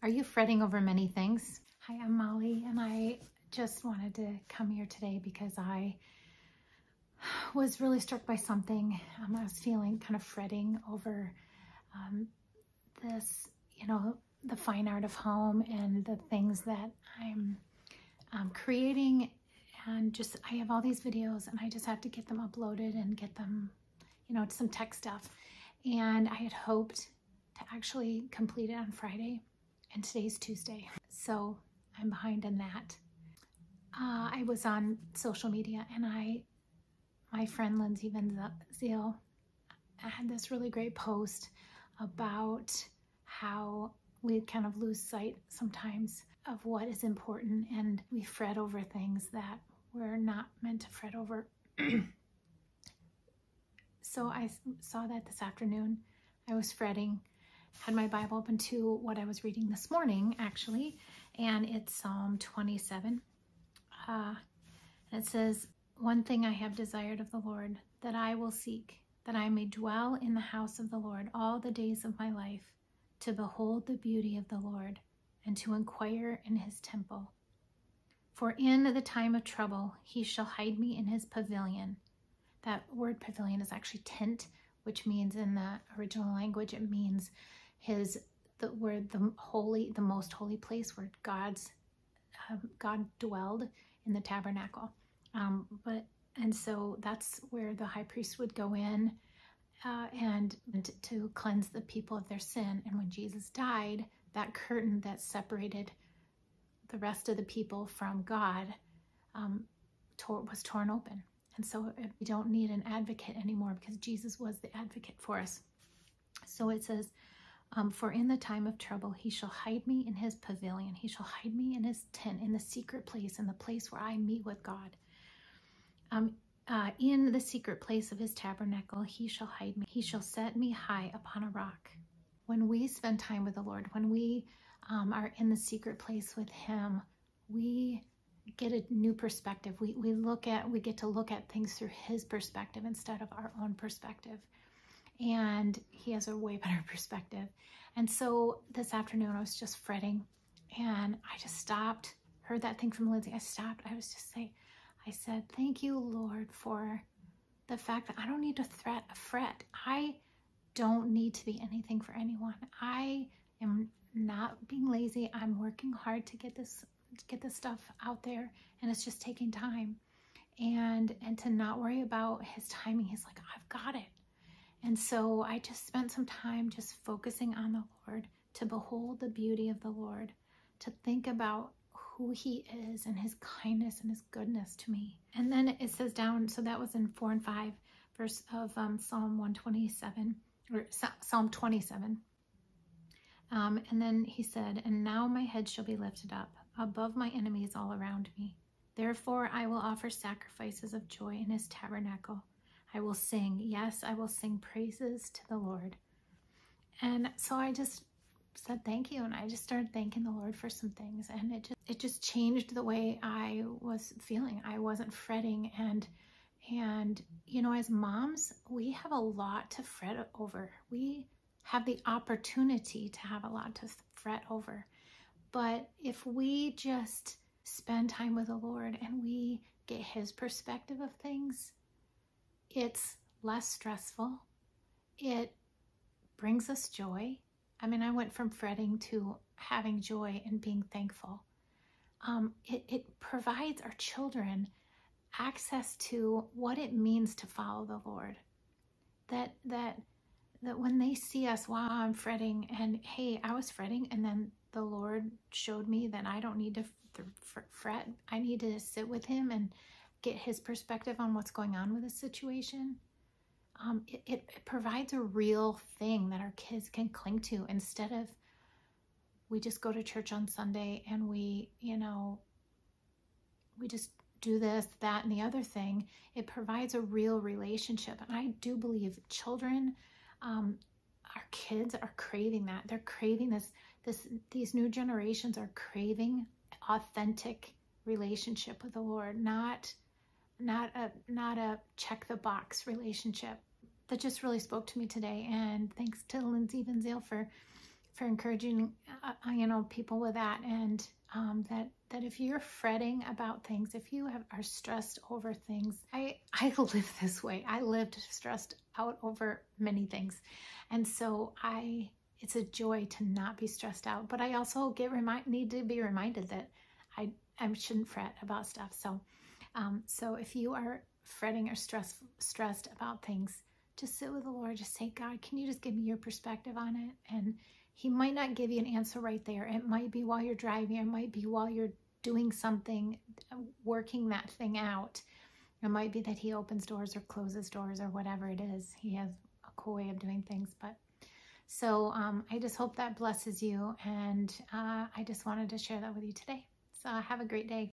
Are you fretting over many things? Hi, I'm Molly, and I just wanted to come here today because I was really struck by something. I was feeling kind of fretting over this, the fine art of home and the things that I'm creating. And just, I have all these videos and I just have to get them uploaded and get them, some tech stuff. And I had hoped to actually complete it on Friday, and today's Tuesday. So I'm behind in that. I was on social media and my friend Lindsay Van Zyl had this really great post about how we kind of lose sight sometimes of what is important, and we fret over things that we're not meant to fret over. So I saw that this afternoon. I was fretting, had my Bible open to what I was reading this morning, actually, and it's Psalm 27. It says, "One thing I have desired of the Lord, that I will seek, that I may dwell in the house of the Lord all the days of my life, to behold the beauty of the Lord, and to inquire in his temple. For in the time of trouble he shall hide me in his pavilion." That word pavilion is actually tent, which means in the original language, it means the most holy place where God dwelled in the tabernacle. And so that's where the high priest would go in and to cleanse the people of their sin. And when Jesus died, that curtain that separated the rest of the people from God was torn open. And so we don't need an advocate anymore because Jesus was the advocate for us. So it says, "For in the time of trouble, he shall hide me in his pavilion. He shall hide me in his tent, in the secret place, in the place where I meet with God. In the secret place of his tabernacle, he shall hide me. He shall set me high upon a rock." When we spend time with the Lord, when we are in the secret place with him, we get a new perspective. We get to look at things through his perspective instead of our own perspective. And he has a way better perspective. And so this afternoon I was just fretting, and I just stopped, heard that thing from Lindsay. I stopped. I said, "Thank you, Lord, for the fact that I don't need to fret. I don't need to be anything for anyone. I am not being lazy. I'm working hard to get this stuff out there, and it's just taking time. And to not worry about his timing. He's like, I've got it." And so I just spent some time just focusing on the Lord, to behold the beauty of the Lord, to think about who he is and his kindness and his goodness to me. And then it says down, so that was in 4 and 5 verse of Psalm 127, or Psalm 27. And then he said, "And now my head shall be lifted up above my enemies all around me. Therefore I will offer sacrifices of joy in his tabernacle. I will sing, yes, I will sing praises to the Lord." And so I just said thank you, and I just started thanking the Lord for some things, and it just changed the way I was feeling. I wasn't fretting, and as moms, we have a lot to fret over. We have the opportunity to have a lot to fret over. But if we just spend time with the Lord and we get his perspective of things, it's less stressful. It brings us joy. I mean, I went from fretting to having joy and being thankful. It provides our children access to what it means to follow the Lord. That when they see us, wow, I'm fretting, and hey, I was fretting, and then the Lord showed me that I don't need to fret. I need to sit with him and get his perspective on what's going on with the situation. It provides a real thing that our kids can cling to, instead of we just go to church on Sunday and we just do this, that, and the other thing. It provides a real relationship. And I do believe children, our kids are craving that. They're craving these new generations are craving authentic relationship with the Lord, not a check the box relationship. That just really spoke to me today. And thanks to Lindsay Van Zyl for for encouraging, people with that. And that if you're fretting about things, if you are stressed over things, I live this way. I lived stressed out over many things. And so it's a joy to not be stressed out, but I also need to be reminded that I shouldn't fret about stuff. So if you are fretting or stressed about things, just sit with the Lord. Just say, God, can you just give me your perspective on it? And he might not give you an answer right there. It might be while you're driving. It might be while you're doing something, working that thing out. It might be that he opens doors or closes doors or whatever it is. He has a cool way of doing things. So I just hope that blesses you. And I just wanted to share that with you today. So have a great day.